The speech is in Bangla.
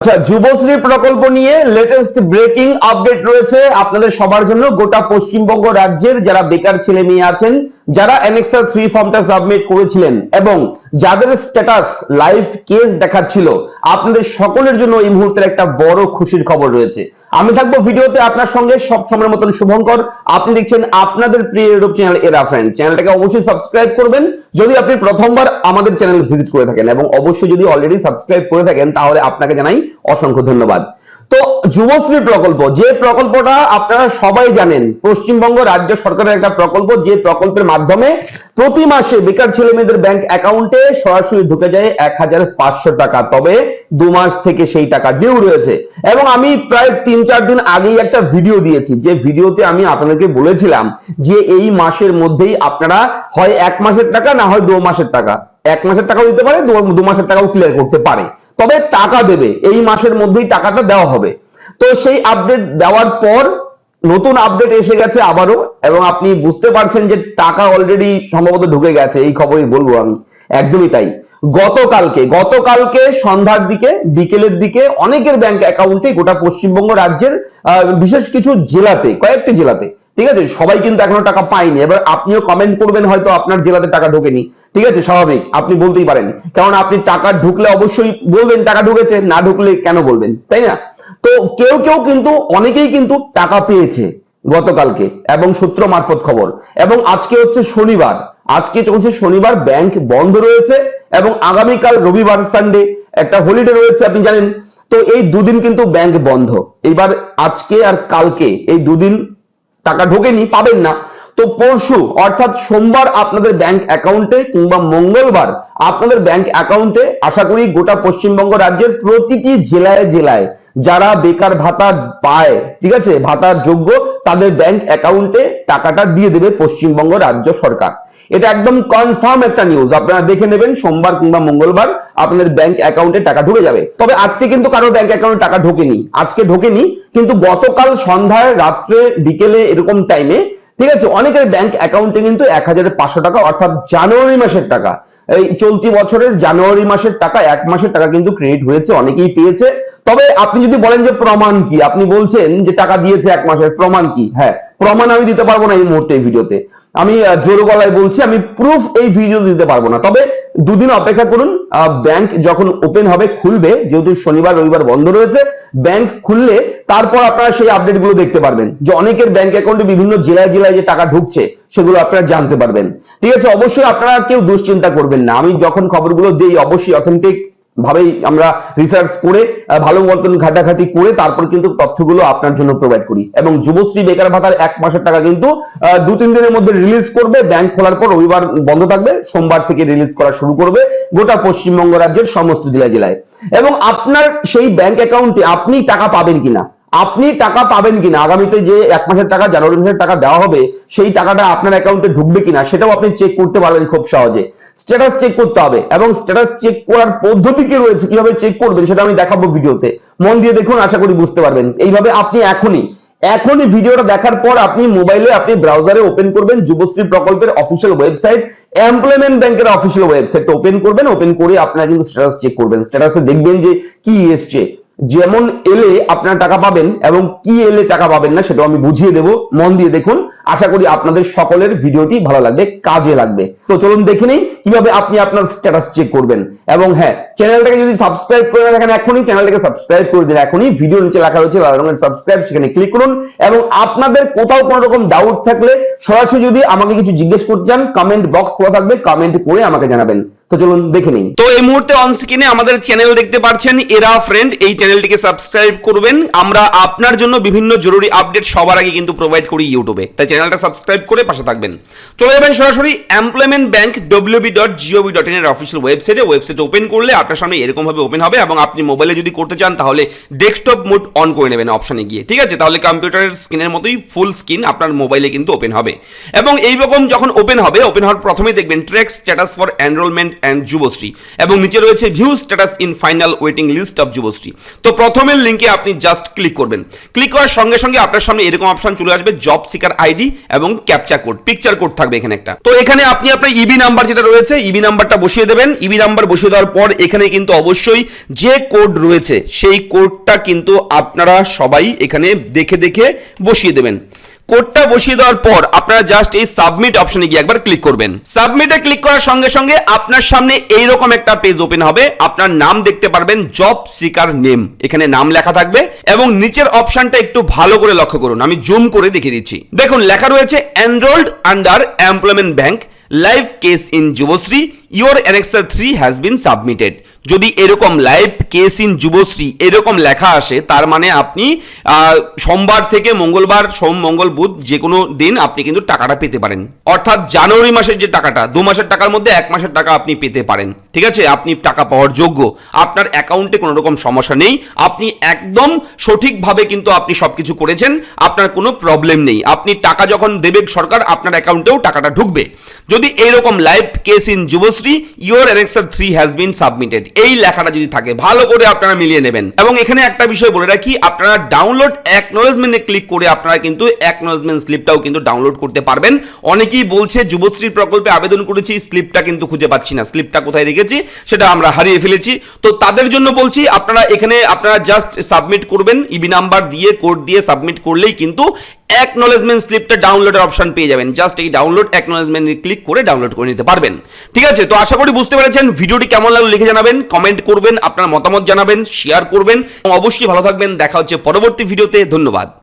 আচ্ছা, যুবশ্রী প্রকল্প নিয়ে লেটেস্ট ব্রেকিং আপডেট রয়েছে আপনাদের সবার জন্য। গোটা পশ্চিমবঙ্গ রাজ্যের যারা বেকার ছেলে মেয়ে আছেন, যারা অ্যানেক্সার 3 ফর্মটা সাবমিট করেছিলেন এবং যাদের স্ট্যাটাস লাইভ কেস দেখাচ্ছিল, আপনাদের সকলের জন্য এই মুহূর্তের একটা বড় খুশির খবর রয়েছে। আমি থাকবো ভিডিওতে আপনার সঙ্গে সব সময়ের মতন শুভঙ্কর। আপনি দেখছেন আপনাদের প্রিয় ইউটিউব চ্যানেল এরা ফ্রেন্ড। চ্যানেলটাকে অবশ্যই সাবস্ক্রাইব করবেন যদি আপনি প্রথমবার আমাদের চ্যানেল ভিজিট করে থাকেন, এবং অবশ্যই যদি অলরেডি সাবস্ক্রাইব করে থাকেন তাহলে আপনাকে জানাই অসংখ্য ধন্যবাদ। তো যুবশ্রী প্রকল্প, যে প্রকল্পটা আপনারা সবাই জানেন, পশ্চিমবঙ্গ রাজ্য সরকারের একটা প্রকল্প, যে প্রকল্পের মাধ্যমে প্রতি মাসে বেকার ছেলে মেয়েদের ব্যাংক অ্যাকাউন্টে সরাসরি ঢুকে যায় 1500 টাকা। তবে 2 মাস থেকে সেই টাকা ডিউ রয়েছে, এবং আমি প্রায় 3-4 দিন আগেই একটা ভিডিও দিয়েছি, যে ভিডিওতে আমি আপনাদেরকে বলেছিলাম যে এই মাসের মধ্যেই আপনারা হয় 1 মাসের টাকা, না হয় 2 মাসের টাকা, 1 মাসের টাকাও দিতে পারে, 2 মাসের টাকাও ক্লিয়ার করতে পারে, তবে টাকা দেবে, এই মাসের মধ্যেই টাকাটা দেওয়া হবে। তো সেই আপডেট দেওয়ার পর নতুন আপডেট এসে গেছে আবারও, এবং আপনি বুঝতে পারছেন যে টাকা অলরেডি সম্ভবত ঢুকে গেছে, এই খবরই বলবো আমি। একদমই তাই। গতকালকে সন্ধ্যার দিকে, বিকেলের দিকে অনেকের ব্যাংক অ্যাকাউন্টে গোটা পশ্চিমবঙ্গ রাজ্যের বিশেষ কিছু জেলাতে, কয়েকটি জেলাতে, ঠিক আছে, সবাই কিন্তু এখনো টাকা পায়নি। এবার আপনিও কমেন্ট করবেন হয়তো আপনার জেলাতে টাকা ঢোকেনি, ঠিক আছে, স্বাভাবিক, আপনি বলতেই পারেন, কারণ আপনি টাকা ঢুকলে অবশ্যই বলবেন টাকা ঢুকেছে, না ঢুকলে কেন বলবেন, তাই না? তো কেউ কেউ কিন্তু, অনেকেই কিন্তু টাকা পেয়েছে গতকালকে, এবং সূত্র মারফত খবর। এবং আজকে হচ্ছে শনিবার, আজকে চলছে শনিবার, ব্যাংক বন্ধ রয়েছে, এবং আগামীকাল রবিবার সানডে একটা হলিডে রয়েছে, আপনি জানেন। তো এই দুদিন কিন্তু ব্যাংক বন্ধ। এবার আজকে আর কালকে এই দুদিন টাকা ঢোকেনি, পাবেন না। তো পরশু অর্থাৎ সোমবার আপনাদের ব্যাংক অ্যাকাউন্টে, কিংবা মঙ্গলবার আপনাদের ব্যাংক অ্যাকাউন্টে, আশা করি গোটা পশ্চিমবঙ্গ রাজ্যের প্রতিটি জেলায় জেলায় যারা বেকার ভাতা পায়, ঠিক আছে, ভাতার যোগ্য, তাদের ব্যাংক অ্যাকাউন্টে টাকাটা দিয়ে দেবে পশ্চিমবঙ্গ রাজ্য সরকার। এটা একদম কনফার্ম একটা নিউজ, আপনারা দেখে নেবেন, সোমবার কিংবা মঙ্গলবার আপনাদের ব্যাংক অ্যাকাউন্টে টাকা ঢুকে যাবে। তবে আজকে কিন্তু কারো ব্যাংক অ্যাকাউন্টে টাকা ঢোকেনি, আজকে ঢোকেনি, কিন্তু গতকাল সন্ধ্যায়, রাত্রে, বিকেলে এরকম টাইমে, ঠিক আছে, অনেকের ব্যাংক অ্যাকাউন্টে কিন্তু 1500 টাকা, অর্থাৎ জানুয়ারি মাসের টাকা, এই চলতি বছরের জানুয়ারি মাসের টাকা, 1 মাসের টাকা কিন্তু ক্রেডিট হয়েছে, অনেকেই পেয়েছে। তবে আপনি যদি বলেন যে প্রমাণ কি, আপনি বলছেন যে টাকা দিয়েছে 1 মাসের, প্রমাণ কি? হ্যাঁ, প্রমাণ আমি দিতে পারবো না এই মুহূর্তে, এই ভিডিওতে আমি জোর গলায় বলছি, আমি প্রুফ এই ভিডিও দিতে পারবো না। তবে দুদিন অপেক্ষা করুন, ব্যাংক যখন ওপেন হবে, খুলবে, যেহেতু শনিবার রবিবার বন্ধ রয়েছে, ব্যাংক খুললে তারপর আপনারা সেই আপডেট গুলো দেখতে পারবেন, যে অনেকের ব্যাংক অ্যাকাউন্টে বিভিন্ন জেলায় জেলায় যে টাকা ঢুকছে সেগুলো আপনারা জানতে পারবেন, ঠিক আছে। অবশ্যই আপনারা কেউ দুশ্চিন্তা করবেন না, আমি যখন খবরগুলো দিই অবশ্যই অথেন্টিক ভাবেই আমরা রিসার্চ করে, ভালো মতন ঘাটাঘাটি করে তারপর কিন্তু তথ্যগুলো আপনার জন্য প্রোভাইড করি। এবং যুবশ্রী বেকার ভাতার 1 মাসের টাকা কিন্তু 2-3 দিনের মধ্যে রিলিজ করবে, ব্যাংক খোলার পর রবিবার বন্ধ থাকবে, সোমবার থেকে রিলিজ করা শুরু করবে গোটা পশ্চিমবঙ্গ রাজ্যের সমস্ত জেলায় জেলায়। এবং আপনার সেই ব্যাংক অ্যাকাউন্টে আপনি টাকা পাবেন কিনা, আপনি টাকা পাবেন কিনা, আগামীতে যে 1 মাসের টাকা, জানুয়ারি মাসের টাকা দেওয়া হবে, সেই টাকাটা আপনার অ্যাকাউন্টে ঢুকবে কিনা সেটাও আপনি চেক করতে পারবেন খুব সহজে। স্ট্যাটাস চেক করতে হবে, এবং স্ট্যাটাস চেক করার পদ্ধতি কি রয়েছে, কিভাবে চেক করবেন সেটা আমি দেখাবো ভিডিওতে, মন দিয়ে দেখুন, আশা করি বুঝতে পারবেন। এইভাবে আপনি এখনই ভিডিওটা দেখার পর আপনি মোবাইলে, আপনি ব্রাউজারে ওপেন করবেন যুবশ্রী প্রকল্পের অফিসিয়াল ওয়েবসাইট, এমপ্লয়মেন্ট ব্যাংকের অফিসিয়াল ওয়েবসাইট ওপেন করবেন। ওপেন করে আপনারা কিন্তু স্ট্যাটাস চেক করবেন। স্ট্যাটাসে দেখবেন যে কি এসছে, যেমন এলে আপনারা টাকা পাবেন, এবং কি এলে টাকা পাবেন না সেটাও আমি বুঝিয়ে দেব, মন দিয়ে দেখুন, আশা করি আপনাদের সকলের ভিডিওটি ভালো লাগবে, কাজে লাগবে। তো চলুন দেখে নিই কিভাবে আপনি আপনার স্ট্যাটাস চেক করবেন। এবং হ্যাঁ, চ্যানেলটাকে যদি সাবস্ক্রাইব করে রাখেন এখনই চ্যানেলটাকে সাবস্ক্রাইব করে দিন, এখনই ভিডিও নিচে লেখা রয়েছে লাল রঙের সাবস্ক্রাইব, সেখানে ক্লিক করুন। এবং আপনাদের কোথাও কোনো রকম ডাউট থাকলে, সরাসরি যদি আমাকে কিছু জিজ্ঞেস করতে চান, কমেন্ট বক্স খোলা থাকবে, কমেন্ট করে আমাকে জানাবেন। তো চলুন দেখে নিই। তো এই মুহূর্তে অন স্ক্রিনে আমাদের চ্যানেল দেখতে পাচ্ছেন, এরা ফ্রেন্ড, এই চ্যানেলটিকে সাবস্ক্রাইব করবেন। আমরা আপনার জন্য বিভিন্ন জরুরি আপডেট সবার আগে কিন্তু প্রোভাইড করি ইউটিউবে, তাই চ্যানেলটা সাবস্ক্রাইব করে পাশে থাকবেন। চলে যাবেন সরাসরি এমপ্লয়মেন্ট ব্যাংক www.gov.in এর অফিসিয়াল ওয়েবসাইট ওপেন করলে আপনার সামনে এরকম ভাবে ওপেন হবে, এবং আপনি মোবাইলে যদি করতে চান তাহলে ডেস্কটপ মোড অন করে নেবেন অপশনে গিয়ে, ঠিক আছে, তাহলে কম্পিউটারের স্ক্রিনের মতোই ফুল স্ক্রিন আপনার মোবাইলে কিন্তু ওপেন হবে। এবং এইরকম যখন ওপেন হবে, ওপেন হওয়ার প্রথমেই দেখবেন track status for enrollment and Yuvashree, এবং নিচে রয়েছে view status in final waiting list of Yuvashree. তো প্রথমের লিঙ্কে আপনি জাস্ট ক্লিক করবেন। ক্লিক করার সঙ্গে সঙ্গে আপনার সামনে এরকম অপশন চলে আসবে, জব সিকার আইডি এবং ক্যাপচা কোড, পিকচার কোড থাকবে এখানে একটা। তো এখানে আপনি আপনার ইবি নাম্বার যেটা রয়েছে, ইবি নাম্বারটা বসিয়ে দেবেন। ইবি নাম্বার বসিয়ে দেওয়ার পর এখানে কিন্তু অবশ্যই যে কোড রয়েছে সেই কোডটা কিন্তু আপনারা সবাই এখানে দেখে দেখে বসিয়ে দেবেন। কোডটা বসিয়ে দেওয়ার পর আপনারা জাস্ট এই সাবমিট অপশনে গিয়ে একবার ক্লিক করবেন। সাবমিটে ক্লিক করার সঙ্গে সঙ্গে আপনার সামনে এইরকম একটা পেজ ওপেন হবে। আপনার নাম দেখতে পারবেন, জব সিকার নেম, এখানে নাম লেখা থাকবে এবং নিচের অপশনটা একটু ভালো করে লক্ষ্য করুন, আমি জুম করে দেখিয়ে দিচ্ছি। দেখুন লেখা রয়েছে enrolled under employment bank, live case in Yuvashree, your annexure 3 has been submitted. যদি এরকম লাইভ কেস ইন যুবশ্রী এরকম লেখা আসে, তার মানে আপনি সোমবার থেকে মঙ্গলবার, সোম মঙ্গল বুধ যে কোনো দিন আপনি কিন্তু টাকাটা পেতে পারেন। অর্থাৎ জানুয়ারি মাসের যে টাকাটা, 2 মাসের টাকার মধ্যে 1 মাসের টাকা আপনি পেতে পারেন। ঠিক আছে, আপনি টাকা পাওয়ার যোগ্য, আপনার অ্যাকাউন্টে কোনো রকম সমস্যা নেই, আপনি একদম সঠিকভাবে কিন্তু আপনি সবকিছু করেছেন, আপনার কোনো প্রবলেম নেই। আপনি টাকা যখন দেবে সরকার, আপনার অ্যাকাউন্টেও টাকাটা ঢুকবে। যদি এইরকম live case in Yuvashree, your annexure 3 has been submitted এই লেখাটা যদি থাকে, ভালো করে আপনারা মিলিয়ে নেবেন। এবং এখানে একটা বিষয় বলে রাখি, আপনারা ডাউনলোড অ্যাকনোলেজমেন্টে ক্লিক করে আপনারা কিন্তু অ্যাকনোলেজমেন্ট স্লিপটাও কিন্তু ডাউনলোড করতে পারবেন। অনেকেই বলছে যুবশ্রী প্রকল্পে আবেদন করেছি, স্লিপটা কিন্তু খুঁজে পাচ্ছি না, স্লিপটা কোথায় রেখেছি সেটা আমরা হারিয়ে ফেলেছি। তো তাদের জন্য বলছি, আপনারা এখানে আপনারা জাস্ট সাবমিট করবেন, ইবি নাম্বার দিয়ে কোড দিয়ে সাবমিট করলেই কিন্তু অ্যাকনোলেজমেন্ট স্লিপটা ডাউনলোডের অপশন পেয়ে যাবেন। জাস্ট এই ডাউনলোড অ্যাকনোলেজমেন্টে ক্লিক করে ডাউনলোড করে নিতে পারবেন। ঠিক আছে, তো আশা করি বুঝতে পেরেছেন। ভিডিওটি কেমন লাগলো লিখে জানাবেন, কমেন্ট করবেন, আপনার মতামত জানাবেন, শেয়ার করবেন, অবশ্যই ভালো থাকবেন। দেখা হচ্ছে পরবর্তী ভিডিওতে। ধন্যবাদ।